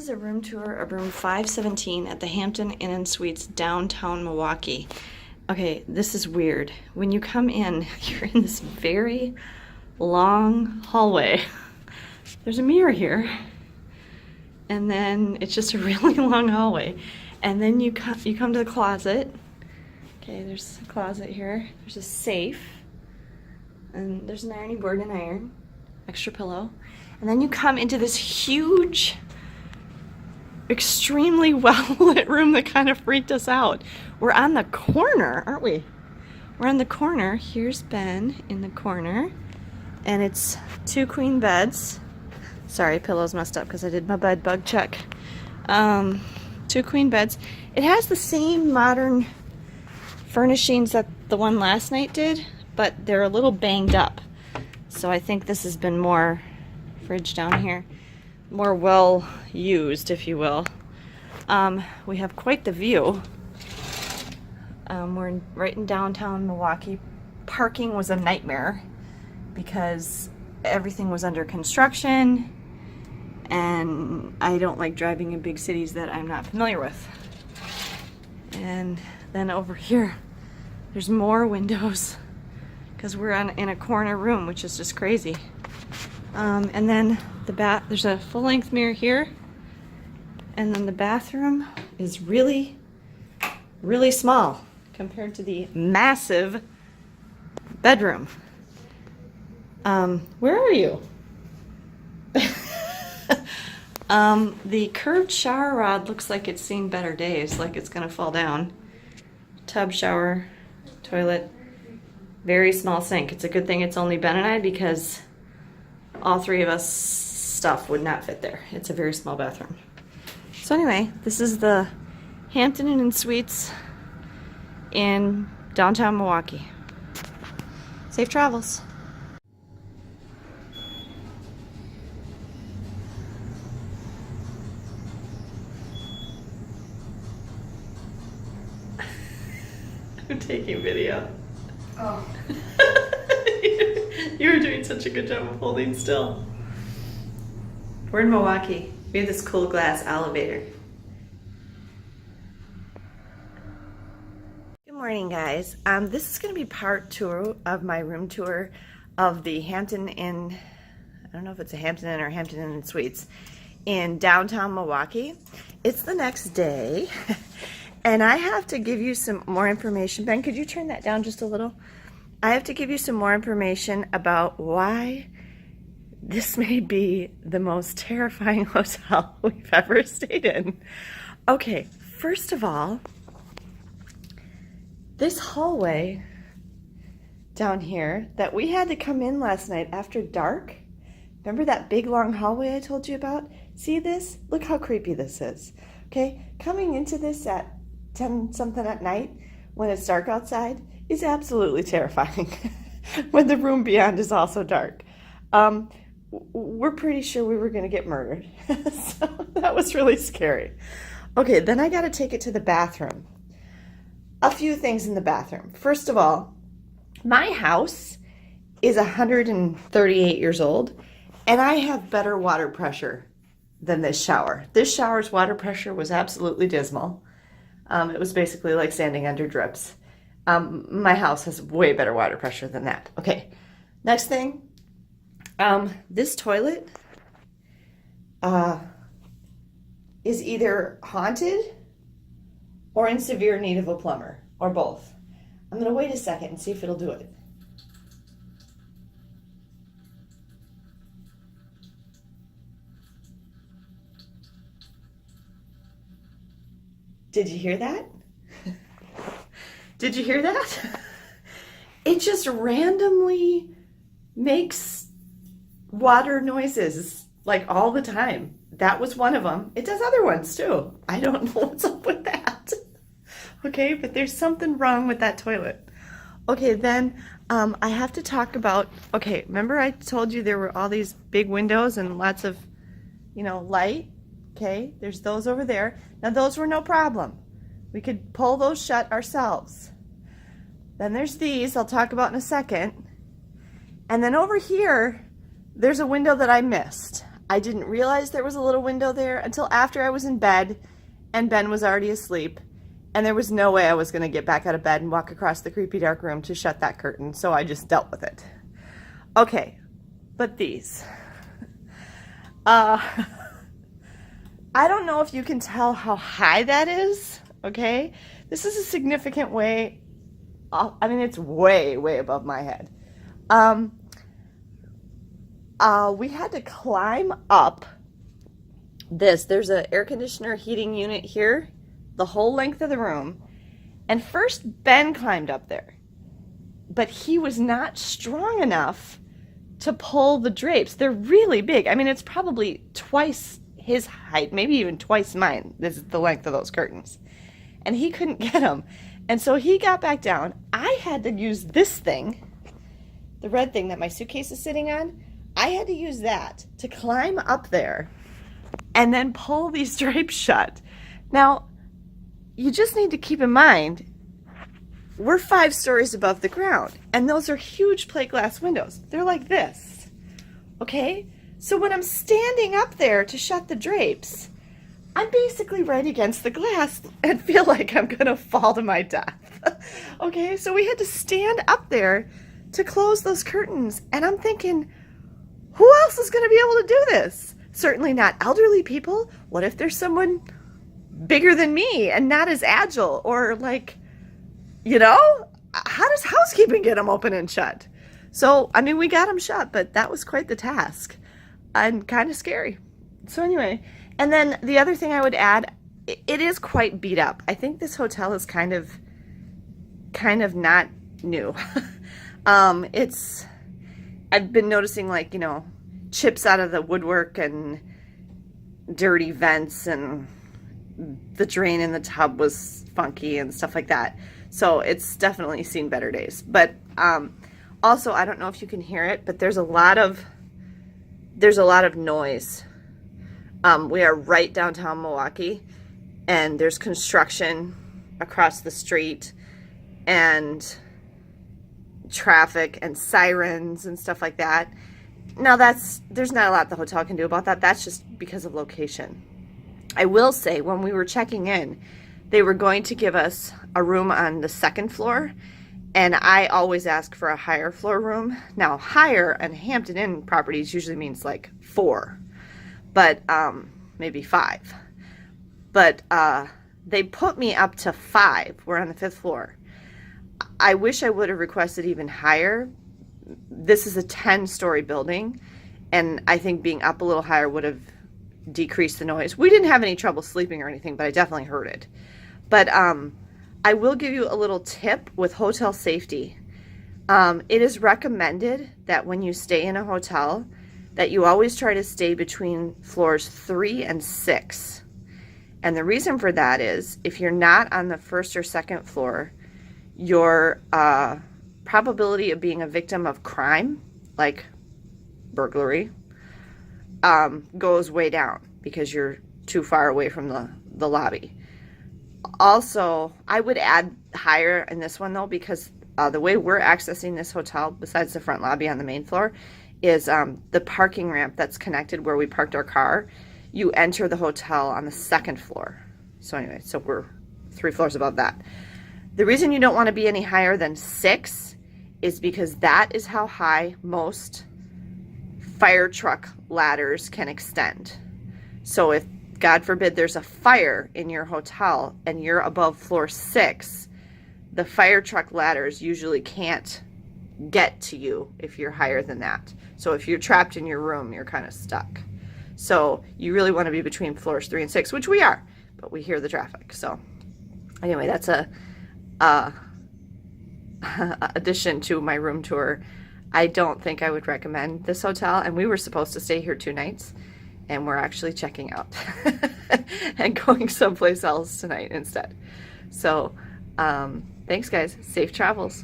is a room tour of room 517 at the Hampton Inn Suites, downtown Milwaukee. Okay, this is weird. When you come in, you're in this very long hallway. There's a mirror here, and then it's just a really long hallway. And then you come to the closet. Okay, there's a closet here. There's a safe, and there's an ironing board and iron, extra pillow. And then you come into this huge, extremely well-lit room that kind of freaked us out. We're on the corner, aren't we? We're on the corner. Here's Ben in the corner. And it's 2 queen beds. Sorry, pillow's messed up because I did my bed bug check. 2 queen beds. It has the same modern furnishings that the one last night did, but they're a little banged up. So I think this has been more, fridge down here, more well used, if you will. We have quite the view. We're right in downtown Milwaukee. Parking was a nightmare because everything was under construction, and I don't like driving in big cities that I'm not familiar with. And then over here, there's more windows because we're in a corner room, which is just crazy. And then there's a full-length mirror here, and then the bathroom is really, really small compared to the massive bedroom. Where are you? The curved shower rod looks like it's seen better days, like it's gonna fall down. Tub, shower, toilet, very small sink. It's a good thing it's only Ben and I, because all 3 of us stuff would not fit there. It's a very small bathroom. So anyway, this is the Hampton Inn Suites in downtown Milwaukee. Safe travels. I'm taking video. Oh. You were doing such a good job of holding still. We're in Milwaukee. We have this cool glass elevator. Good morning, guys. This is going to be part 2 of my room tour of the Hampton Inn. I don't know if it's a Hampton Inn or Hampton Inn Suites in downtown Milwaukee. It's the next day, and I have to give you some more information. Ben, could you turn that down just a little? I have to give you some more information about why this may be the most terrifying hotel we've ever stayed in. Okay, first of all, this hallway down here that we had to come in last night after dark, remember that big long hallway I told you about? See this? Look how creepy this is. Okay, coming into this at 10 something at night when it's dark outside is absolutely terrifying when the room beyond is also dark. We're pretty sure we were going to get murdered. So that was really scary. Okay, then I got to take it to the bathroom. A few things in the bathroom. First of all, my house is 138 years old, and I have better water pressure than this shower. This shower's water pressure was absolutely dismal. It was basically like standing under drips. My house has way better water pressure than that. Okay, next thing. This toilet is either haunted or in severe need of a plumber, or both. I'm going to wait a second and see if it'll do it. Did you hear that? Did you hear that? It just randomly makes water noises like all the time. That was one of them. It does other ones too. I don't know what's up with that. Okay, but there's something wrong with that toilet. Okay, then I have to talk about, okay, remember I told you there were all these big windows and lots of, light? Okay, there's those over there. Now those were no problem. We could pull those shut ourselves. Then there's these I'll talk about in a second. And then over here, there's a window that I missed. I didn't realize there was a little window there until after I was in bed and Ben was already asleep. And there was no way I was going to get back out of bed and walk across the creepy dark room to shut that curtain. So I just dealt with it. Okay, but these. I don't know if you can tell how high that is. Okay, this is a significant way. I mean, it's way, way above my head. We had to climb up this. There's an air conditioner heating unit here, the whole length of the room. And first Ben climbed up there, but he was not strong enough to pull the drapes. They're really big. I mean, it's probably twice his height, maybe even twice mine. This is the length of those curtains. And he couldn't get them. And so he got back down. I had to use this thing, the red thing that my suitcase is sitting on. I had to use that to climb up there and then pull these drapes shut. Now, you just need to keep in mind, we're 5 stories above the ground, and those are huge plate glass windows. They're like this, okay? So when I'm standing up there to shut the drapes, I'm basically right against the glass and feel like I'm gonna fall to my death, okay? So we had to stand up there to close those curtains, and I'm thinking, who else is gonna be able to do this? Certainly not elderly people. What if there's someone bigger than me and not as agile, or like, you know, how does housekeeping get them open and shut? So, I mean, we got them shut, but that was quite the task and kind of scary. So anyway, and then the other thing I would add, it is quite beat up. I think this hotel is kind of not new. I've been noticing, like, you know, chips out of the woodwork and dirty vents, and the drain in the tub was funky and stuff like that. So it's definitely seen better days. But also, I don't know if you can hear it, but there's a lot of noise. We are right downtown Milwaukee, and there's construction across the street and traffic and sirens and stuff like that. Now there's not a lot the hotel can do about that. That's just because of location. I will say, when we were checking in, they were going to give us a room on the 2nd floor, and I always ask for a higher floor room. Now, higher on Hampton Inn properties usually means like 4, but maybe 5. But they put me up to 5. We're on the 5th floor. I wish I would have requested even higher. This is a 10-story building, and I think being up a little higher would have decreased the noise. We didn't have any trouble sleeping or anything, but I definitely heard it. But I will give you a little tip with hotel safety. It is recommended that when you stay in a hotel, that you always try to stay between floors 3 and 6. And the reason for that is, if you're not on the 1st or 2nd floor, your probability of being a victim of crime, like burglary, goes way down because you're too far away from the lobby. Also, I would add higher in this one though, because the way we're accessing this hotel, besides the front lobby on the main floor, is the parking ramp that's connected where we parked our car. You enter the hotel on the 2nd floor. So anyway, so we're 3 floors above that. The reason you don't want to be any higher than 6 is because that is how high most fire truck ladders can extend. So if, God forbid, there's a fire in your hotel and you're above floor 6, the fire truck ladders usually can't get to you if you're higher than that. So if you're trapped in your room, you're kind of stuck. So you really want to be between floors 3 and 6, which we are, but we hear the traffic. So anyway, that's a addition to my room tour. I don't think I would recommend this hotel, and we were supposed to stay here 2 nights, and we're actually checking out and going someplace else tonight instead. So thanks guys, safe travels.